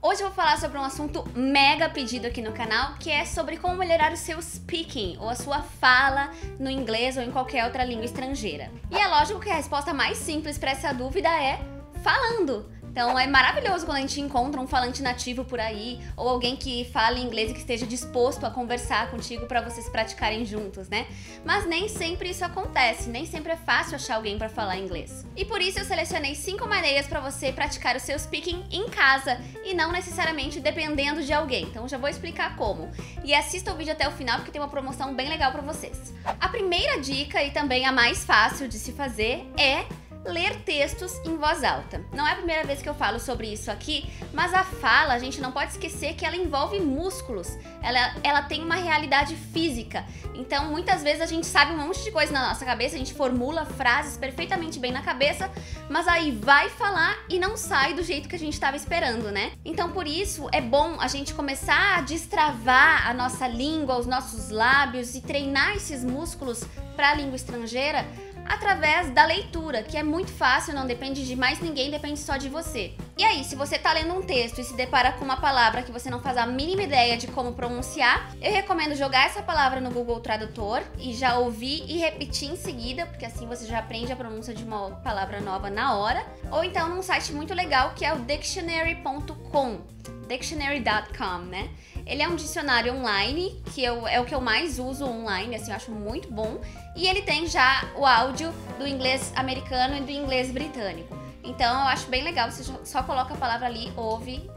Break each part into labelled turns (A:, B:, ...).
A: Hoje eu vou falar sobre um assunto mega pedido aqui no canal, que é sobre como melhorar o seu speaking, ou a sua fala no inglês ou em qualquer outra língua estrangeira. E é lógico que a resposta mais simples para essa dúvida é falando. Então é maravilhoso quando a gente encontra um falante nativo por aí, ou alguém que fale inglês e que esteja disposto a conversar contigo para vocês praticarem juntos, né? Mas nem sempre isso acontece, nem sempre é fácil achar alguém para falar inglês. E por isso eu selecionei 5 maneiras para você praticar o seu speaking em casa e não necessariamente dependendo de alguém. Então já vou explicar como. E assista o vídeo até o final porque tem uma promoção bem legal para vocês. A primeira dica, e também a mais fácil de se fazer, é ler textos em voz alta. Não é a primeira vez que eu falo sobre isso aqui, mas a fala, a gente não pode esquecer que ela envolve músculos, ela tem uma realidade física. Então muitas vezes a gente sabe um monte de coisa na nossa cabeça, a gente formula frases perfeitamente bem na cabeça, mas aí vai falar e não sai do jeito que a gente estava esperando, né? Então por isso é bom a gente começar a destravar a nossa língua, os nossos lábios e treinar esses músculos para a língua estrangeira através da leitura, que é muito fácil, não depende de mais ninguém, depende só de você. E aí, se você tá lendo um texto e se depara com uma palavra que você não faz a mínima ideia de como pronunciar, eu recomendo jogar essa palavra no Google Tradutor e já ouvir e repetir em seguida, porque assim você já aprende a pronúncia de uma palavra nova na hora. Ou então num site muito legal que é o dictionary.com, dictionary.com, né? Ele é um dicionário online, que é o que eu mais uso online, assim, eu acho muito bom. E ele tem já o áudio do inglês americano e do inglês britânico. Então eu acho bem legal, você só coloca a palavra ali, ouve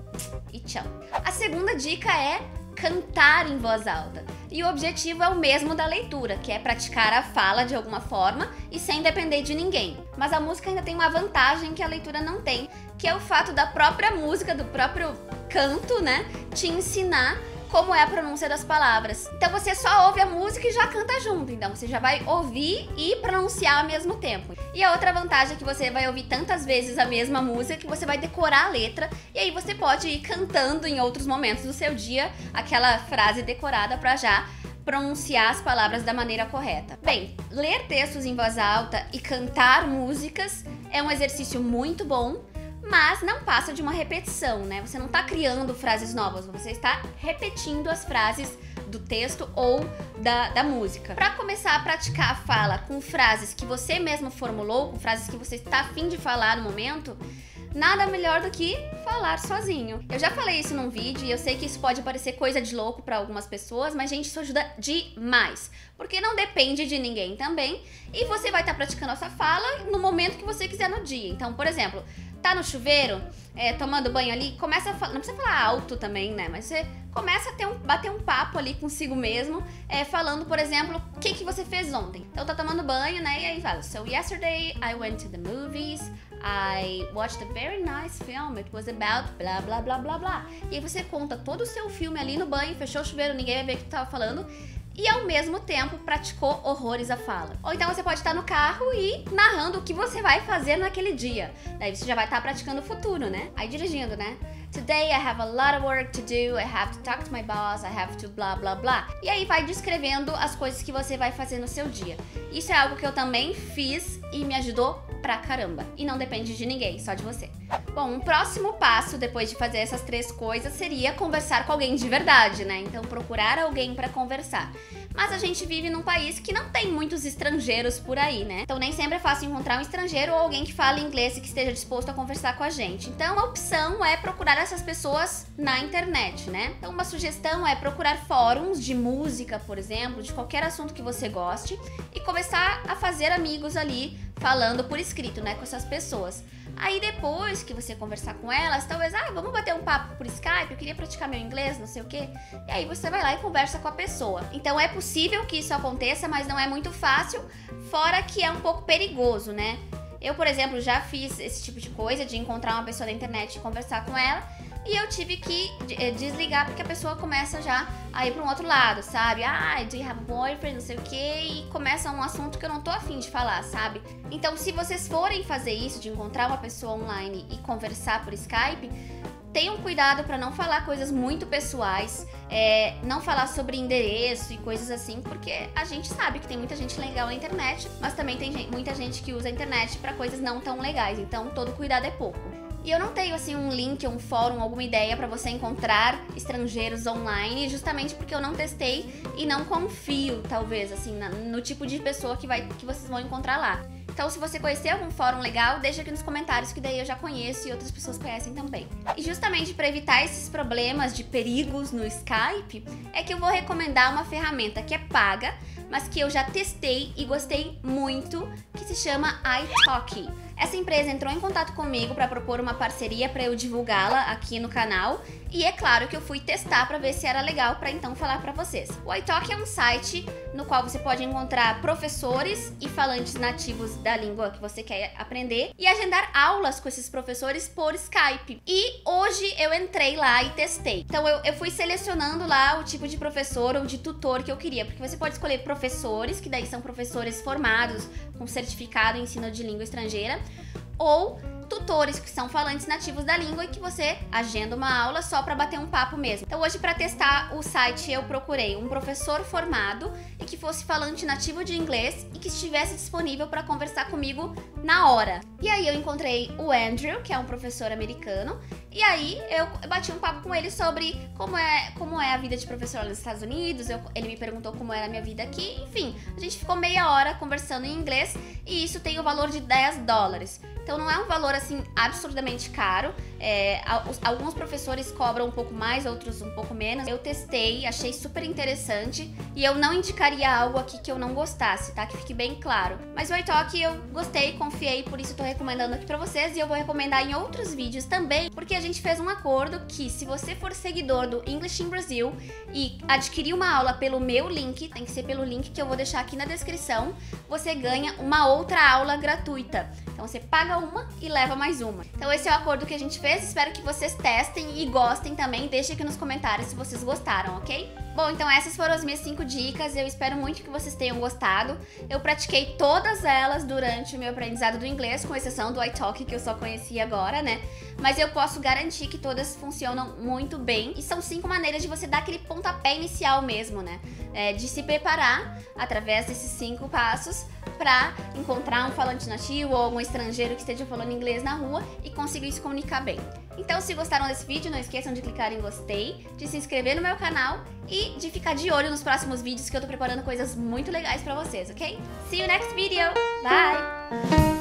A: e tchau. A segunda dica é cantar em voz alta. E o objetivo é o mesmo da leitura, que é praticar a fala de alguma forma e sem depender de ninguém. Mas a música ainda tem uma vantagem que a leitura não tem, que é o fato da própria música, do próprio canto, né, te ensinar como é a pronúncia das palavras. Então você só ouve a música e já canta junto. Então você já vai ouvir e pronunciar ao mesmo tempo. E a outra vantagem é que você vai ouvir tantas vezes a mesma música que você vai decorar a letra. E aí você pode ir cantando em outros momentos do seu dia aquela frase decorada para já pronunciar as palavras da maneira correta. Bem, ler textos em voz alta e cantar músicas é um exercício muito bom, mas não passa de uma repetição, né? Você não está criando frases novas, você está repetindo as frases do texto ou da música. Para começar a praticar a fala com frases que você mesmo formulou, com frases que você está a fim de falar no momento, nada melhor do que falar sozinho. Eu já falei isso num vídeo e eu sei que isso pode parecer coisa de louco para algumas pessoas, mas gente, isso ajuda demais, porque não depende de ninguém também e você vai estar praticando essa fala no momento que você quiser no dia. Então, por exemplo, tá no chuveiro, tomando banho ali, começa a falar, não precisa falar alto também, né? Mas você começa a bater um papo ali consigo mesmo, falando, por exemplo, o que você fez ontem. Então tá tomando banho, né? E aí fala, so yesterday I went to the movies, I watched a very nice film, it was about blá blá blá blá blá. E aí você conta todo o seu filme ali no banho, fechou o chuveiro, ninguém vai ver o que tu tava falando. E ao mesmo tempo praticou horrores a fala. Ou então você pode estar no carro e narrando o que você vai fazer naquele dia. Daí você já vai estar praticando o futuro, né? Aí dirigindo, né? Today I have a lot of work to do, I have to talk to my boss, I have to blá blá blá. E aí vai descrevendo as coisas que você vai fazer no seu dia. Isso é algo que eu também fiz e me ajudou pra caramba. E não depende de ninguém, só de você. Bom, um próximo passo depois de fazer essas 3 coisas seria conversar com alguém de verdade, né? Então procurar alguém pra conversar. Mas a gente vive num país que não tem muitos estrangeiros por aí, né? Então nem sempre é fácil encontrar um estrangeiro ou alguém que fale inglês e que esteja disposto a conversar com a gente. Então a opção é procurar essas pessoas na internet, né? Então uma sugestão é procurar fóruns de música, por exemplo, de qualquer assunto que você goste e começar a fazer amigos ali falando por escrito, né, com essas pessoas. Aí depois que você conversar com elas, talvez, vamos bater um papo por Skype, eu queria praticar meu inglês, não sei o quê. E aí você vai lá e conversa com a pessoa. Então é possível que isso aconteça, mas não é muito fácil, fora que é um pouco perigoso, né? Eu, por exemplo, já fiz esse tipo de coisa, de encontrar uma pessoa na internet e conversar com ela, e eu tive que desligar porque a pessoa começa já a ir para um outro lado, sabe? Do you have a boyfriend, não sei o quê, e começa um assunto que eu não tô afim de falar, sabe? Então, se vocês forem fazer isso, de encontrar uma pessoa online e conversar por Skype, tenham cuidado para não falar coisas muito pessoais, não falar sobre endereço e coisas assim, porque a gente sabe que tem muita gente legal na internet, mas também tem muita gente que usa a internet para coisas não tão legais, então todo cuidado é pouco. E eu não tenho assim um link, um fórum, alguma ideia pra você encontrar estrangeiros online, justamente porque eu não testei e não confio, talvez, assim, no tipo de pessoa que vocês vão encontrar lá. Então, se você conhecer algum fórum legal, deixa aqui nos comentários, que daí eu já conheço e outras pessoas conhecem também. E justamente para evitar esses problemas de perigos no Skype, é que eu vou recomendar uma ferramenta que é paga, mas que eu já testei e gostei muito, que se chama italki. Essa empresa entrou em contato comigo para propor uma parceria para eu divulgá-la aqui no canal, e é claro que eu fui testar para ver se era legal para então falar para vocês. O italki é um site no qual você pode encontrar professores e falantes nativos da língua que você quer aprender e agendar aulas com esses professores por Skype. E hoje eu entrei lá e testei. Então eu fui selecionando lá o tipo de professor ou de tutor que eu queria, porque você pode escolher professores, que daí são professores formados com certificado em ensino de língua estrangeira, ou tutores que são falantes nativos da língua e que você agenda uma aula só para bater um papo mesmo. Então hoje, para testar o site, eu procurei um professor formado e que fosse falante nativo de inglês e que estivesse disponível para conversar comigo na hora. E aí eu encontrei o Andrew, que é um professor americano, e aí eu bati um papo com ele sobre como é a vida de professor lá nos Estados Unidos. Ele me perguntou como era a minha vida aqui, enfim, a gente ficou meia hora conversando em inglês e isso tem o valor de $10. Então não é um valor assim absurdamente caro. Alguns professores cobram um pouco mais, outros um pouco menos. Eu testei, achei super interessante e eu não indicaria algo aqui que eu não gostasse, tá? Que fique bem claro. Mas o italki eu gostei, confiei, por isso eu tô recomendando aqui pra vocês, e eu vou recomendar em outros vídeos também, porque a gente fez um acordo que se você for seguidor do English in Brazil e adquirir uma aula pelo meu link, tem que ser pelo link que eu vou deixar aqui na descrição, você ganha uma outra aula gratuita. Então você paga uma e leva mais uma. Então esse é o acordo que a gente fez, espero que vocês testem e gostem também. Deixem aqui nos comentários se vocês gostaram, ok? Bom, então essas foram as minhas 5 dicas, eu espero muito que vocês tenham gostado. Eu pratiquei todas elas durante o meu aprendizado do inglês, com exceção do italki, que eu só conheci agora, né? Mas eu posso garantir que todas funcionam muito bem. E são 5 maneiras de você dar aquele pontapé inicial mesmo, né? De se preparar através desses 5 passos para encontrar um falante nativo ou algum estrangeiro que esteja falando inglês na rua e conseguir se comunicar bem. Então, se gostaram desse vídeo, não esqueçam de clicar em gostei, de se inscrever no meu canal e de ficar de olho nos próximos vídeos, que eu tô preparando coisas muito legais pra vocês, ok? See you next video! Bye!